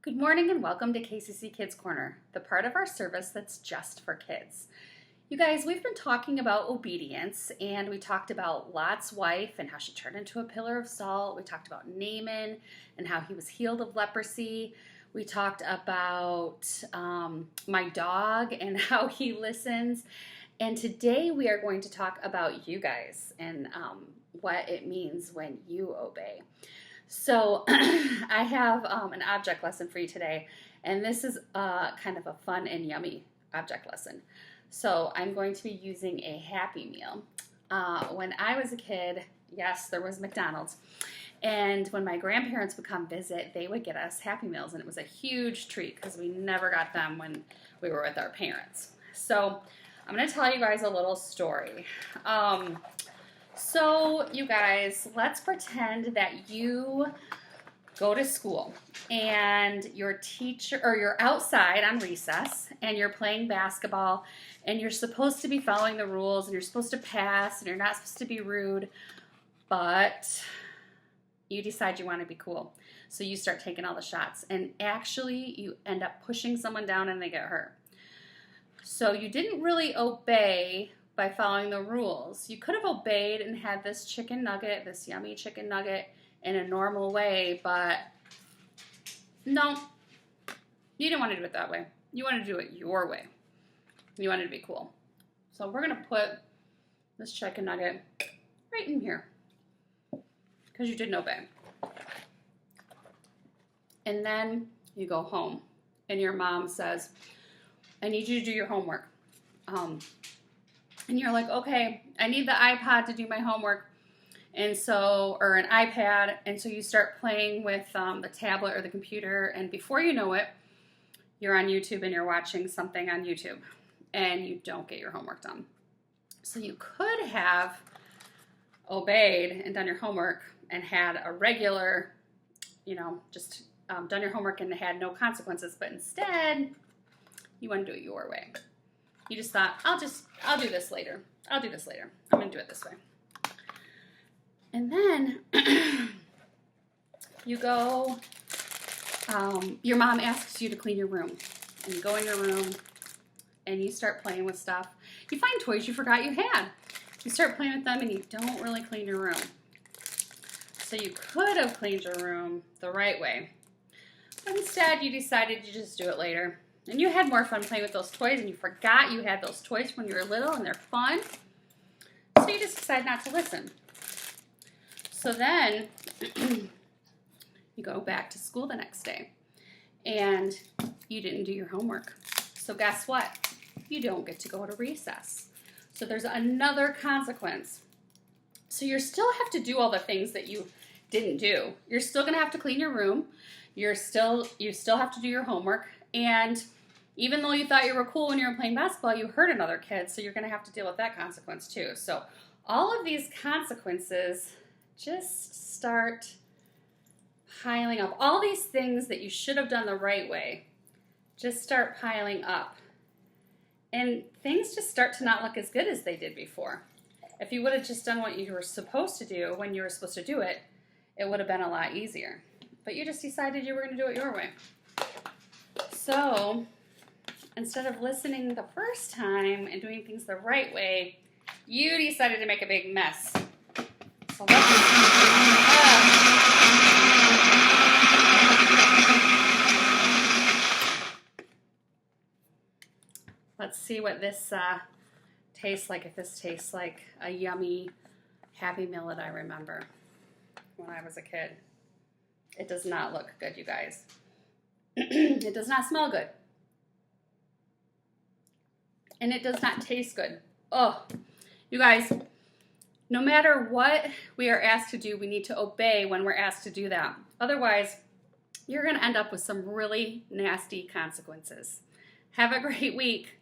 Good morning and welcome to KCC Kids Corner, the part of our service that's just for kids. You guys, we've been talking about obedience, and we talked about Lot's wife and how she turned into a pillar of salt. We talked about Naaman and how he was healed of leprosy. We talked about my dog and how he listens. And today we are going to talk about you guys and what it means when you obey. So I have an object lesson for you today, and this is kind of a fun and yummy object lesson. So I'm going to be using a Happy Meal. When I was a kid, yes, there was McDonald's, and when my grandparents would come visit, they would get us Happy Meals, and it was a huge treat because we never got them when we were with our parents. So I'm going to tell you guys a little story. So you guys, let's pretend that you go to school and your teacher, or you're outside on recess and you're playing basketball and you're supposed to be following the rules and you're supposed to pass and you're not supposed to be rude, but you decide you want to be cool. So you start taking all the shots and actually you end up pushing someone down and they get hurt. So you didn't really obey by following the rules. You could have obeyed and had this chicken nugget, this yummy chicken nugget, in a normal way, but no, you didn't want to do it that way. You wanted to do it your way. You wanted to be cool. So we're going to put this chicken nugget right in here because you didn't obey. And then you go home and your mom says, I need you to do your homework. And you're like, okay, I need the iPod to do my homework, and so, or an iPad, and so you start playing with the tablet or the computer, and before you know it, you're on YouTube and you're watching something on YouTube, and you don't get your homework done. So you could have obeyed and done your homework and had a regular, just done your homework and had no consequences, but instead, you want to do it your way. You just thought, I'll do this later. I'm going to do it this way. And then you go, your mom asks you to clean your room. And you go in your room and you start playing with stuff. You find toys you forgot you had. You start playing with them and you don't really clean your room. So you could have cleaned your room the right way. But instead, you decided to just do it later. And you had more fun playing with those toys, and you forgot you had those toys when you were little, and they're fun. So you just decide not to listen. So then you go back to school the next day, and you didn't do your homework. So guess what? You don't get to go to recess. So there's another consequence. So you still have to do all the things that you didn't do. You're still going to have to clean your room. You still have to do your homework, and even though you thought you were cool when you were playing basketball, you hurt another kid, so you're going to have to deal with that consequence too. So all of these consequences just start piling up. All these things that you should have done the right way just start piling up. And things just start to not look as good as they did before. If you would have just done what you were supposed to do when you were supposed to do it, it would have been a lot easier. But you just decided you were going to do it your way. So instead of listening the first time and doing things the right way, you decided to make a big mess. So let's see what this tastes like, if this tastes like a yummy Happy Meal that I remember when I was a kid. It does not look good, you guys. It does not smell good. And it does not taste good. Oh, you guys, no matter what we are asked to do, we need to obey when we're asked to do that. Otherwise, you're going to end up with some really nasty consequences. Have a great week.